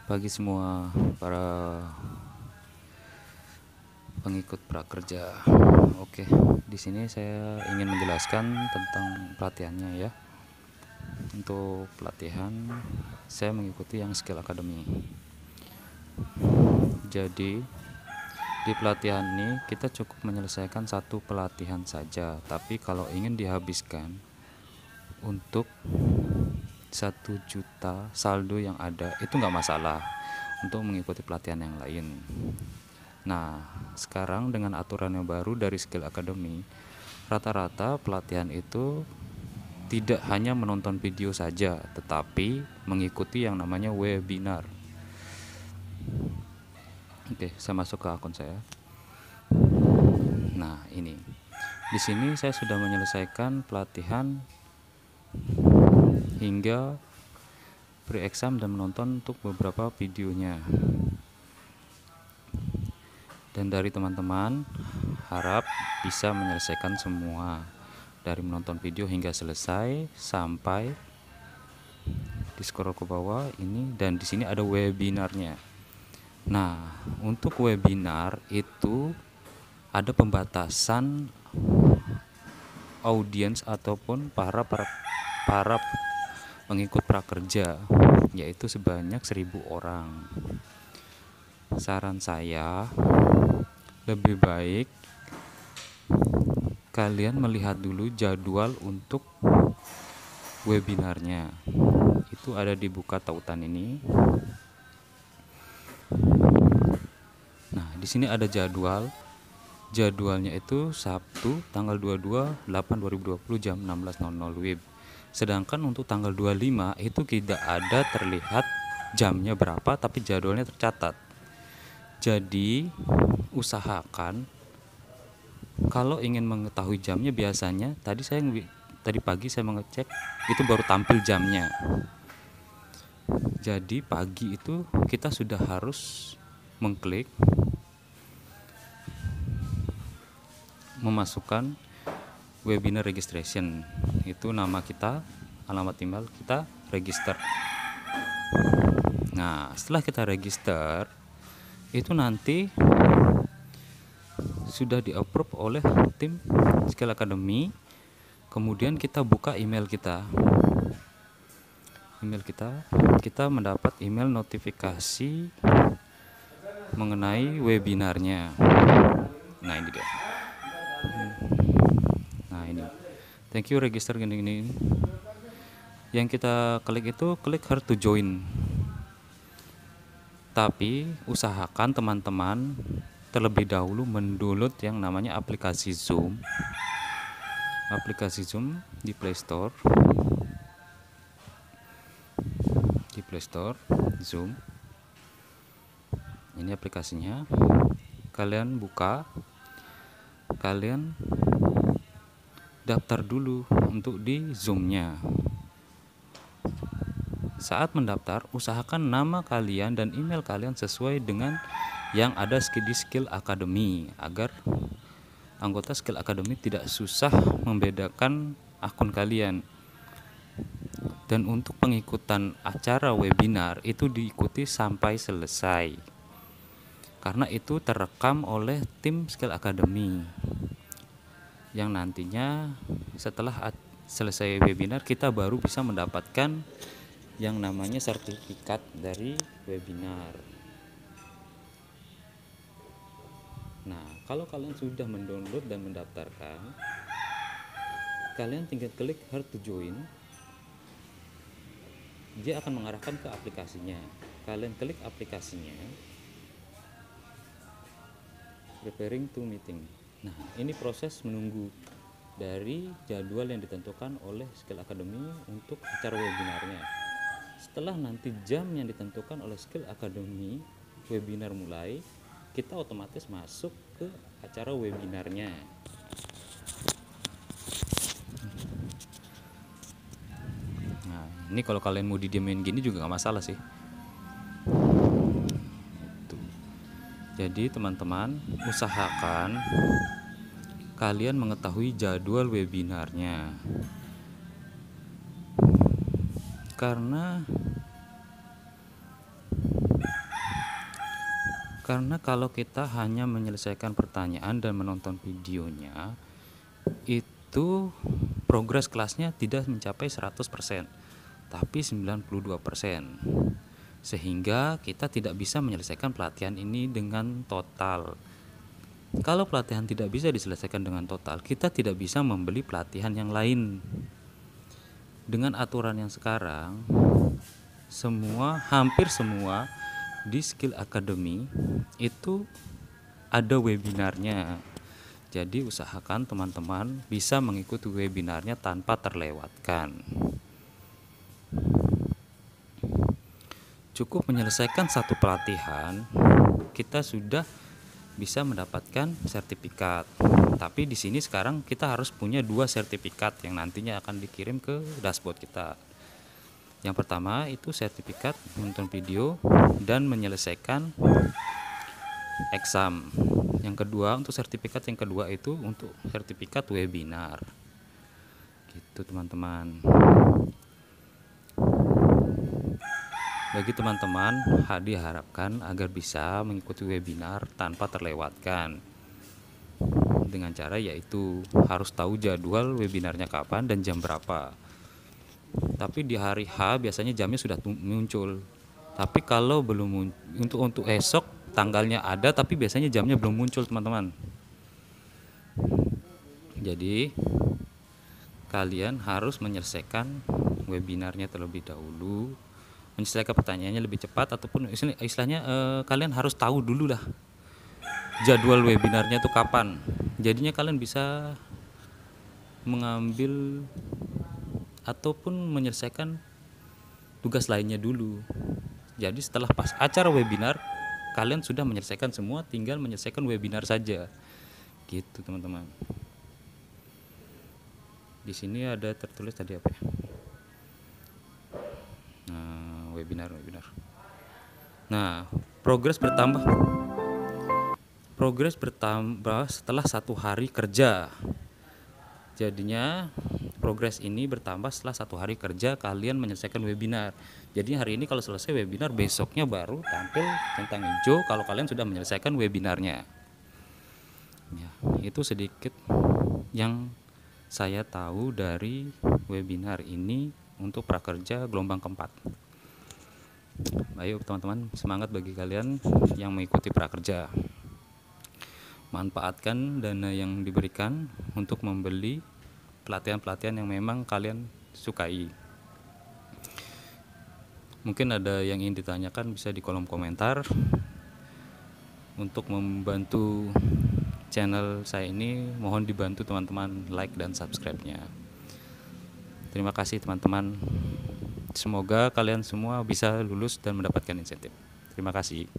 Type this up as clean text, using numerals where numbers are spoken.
Bagi semua para pengikut prakerja. Oke, di sini saya ingin menjelaskan tentang pelatihannya ya. Untuk pelatihan saya mengikuti yang Skill Academy. Jadi di pelatihan ini kita cukup menyelesaikan satu pelatihan saja, tapi kalau ingin dihabiskan untuk 1 juta saldo yang ada itu nggak masalah untuk mengikuti pelatihan yang lain. Nah, sekarang dengan aturan yang baru dari Skill Academy, rata-rata pelatihan itu tidak hanya menonton video saja, tetapi mengikuti yang namanya webinar. Oke, saya masuk ke akun saya. Nah, ini. Di sini saya sudah menyelesaikan pelatihan hingga pre-exam dan menonton untuk beberapa videonya. Dan dari teman-teman harap bisa menyelesaikan semua dari menonton video hingga selesai sampai di scroll ke bawah ini, dan di sini ada webinarnya. Nah, untuk webinar itu ada pembatasan audiens ataupun para pengikut prakerja, yaitu sebanyak 1.000 orang. Saran saya lebih baik kalian melihat dulu jadwal untuk webinarnya. Itu ada di buka tautan ini. Nah, di sini ada jadwal. Jadwalnya itu Sabtu tanggal 22/8/2020 jam 16.00 WIB. Sedangkan untuk tanggal 25 itu tidak ada terlihat jamnya berapa, tapi jadwalnya tercatat. Jadi usahakan kalau ingin mengetahui jamnya, biasanya tadi pagi saya mengecek itu baru tampil jamnya. Jadi pagi itu kita sudah harus mengklik memasukkan webinar registration. Itu nama kita, alamat email kita, register. Nah, setelah kita register itu nanti sudah di-approve oleh tim Skill Academy. Kemudian kita buka email kita. Kita mendapat email notifikasi mengenai webinarnya. Nah, ini dia. Nah, ini. Thank you register gini. Yang kita klik itu klik here to join. Tapi usahakan teman-teman terlebih dahulu mendownload yang namanya aplikasi Zoom. Aplikasi Zoom di Play Store. Zoom. Ini aplikasinya. Kalian buka. Kalian daftar dulu untuk di Zoom-nya. Saat mendaftar, usahakan nama kalian dan email kalian sesuai dengan yang ada di Skill Academy, agar anggota Skill Academy tidak susah membedakan akun kalian. Dan untuk pengikutan acara webinar itu diikuti sampai selesai, karena itu terekam oleh tim Skill Academy, yang nantinya setelah selesai webinar kita baru bisa mendapatkan yang namanya sertifikat dari webinar. Nah, kalau kalian sudah mendownload dan mendaftarkan, kalian tinggal klik here to join. Dia akan mengarahkan ke aplikasinya. Kalian klik aplikasinya, preparing to meeting. Nah, ini proses menunggu dari jadwal yang ditentukan oleh Skill Academy untuk acara webinarnya. Setelah nanti jam yang ditentukan oleh Skill Academy webinar mulai, kita otomatis masuk ke acara webinarnya. Nah, ini kalau kalian mau didiemin gini juga nggak masalah sih. Jadi teman-teman usahakan kalian mengetahui jadwal webinarnya, karena Karena kalau kita hanya menyelesaikan pertanyaan dan menonton videonya, itu progres kelasnya tidak mencapai 100%, tapi 92%. Sehingga kita tidak bisa menyelesaikan pelatihan ini dengan total. Kalau pelatihan tidak bisa diselesaikan dengan total, kita tidak bisa membeli pelatihan yang lain. Dengan aturan yang sekarang, hampir semua di Skill Academy itu ada webinarnya. Jadi usahakan teman-teman bisa mengikuti webinarnya tanpa terlewatkan. Cukup menyelesaikan satu pelatihan, kita sudah bisa mendapatkan sertifikat. Tapi di sini sekarang kita harus punya 2 sertifikat yang nantinya akan dikirim ke dashboard kita. Yang pertama itu sertifikat menonton video dan menyelesaikan exam. Yang kedua, untuk sertifikat yang kedua itu untuk sertifikat webinar. Gitu teman-teman. Bagi teman-teman, diharapkan agar bisa mengikuti webinar tanpa terlewatkan. Dengan cara yaitu harus tahu jadwal webinarnya kapan dan jam berapa. Tapi di hari H biasanya jamnya sudah muncul. Tapi kalau belum untuk esok tanggalnya ada tapi biasanya jamnya belum muncul teman-teman. Jadi kalian harus menyelesaikan webinarnya terlebih dahulu, menyelesaikan pertanyaannya lebih cepat, ataupun istilahnya kalian harus tahu dulu lah jadwal webinarnya itu kapan. Jadinya kalian bisa mengambil ataupun menyelesaikan tugas lainnya dulu. Jadi setelah pas acara webinar, kalian sudah menyelesaikan semua, tinggal menyelesaikan webinar saja. Gitu teman-teman. Di sini ada tertulis tadi apa ya? Nah, webinar. Nah, progres bertambah setelah 1 hari kerja. Jadinya progres ini bertambah setelah 1 hari kerja kalian menyelesaikan webinar. Jadi hari ini kalau selesai webinar, besoknya baru tampil centang hijau kalau kalian sudah menyelesaikan webinarnya. Ya, itu sedikit yang saya tahu dari webinar ini untuk prakerja gelombang keempat. Ayo teman-teman, semangat bagi kalian yang mengikuti prakerja. Manfaatkan dana yang diberikan untuk membeli pelatihan-pelatihan yang memang kalian sukai. Mungkin ada yang ingin ditanyakan, bisa di kolom komentar. Untuk membantu channel saya ini, mohon dibantu teman-teman like dan subscribe-nya. Terima kasih teman-teman. Semoga kalian semua bisa lulus dan mendapatkan insentif. Terima kasih.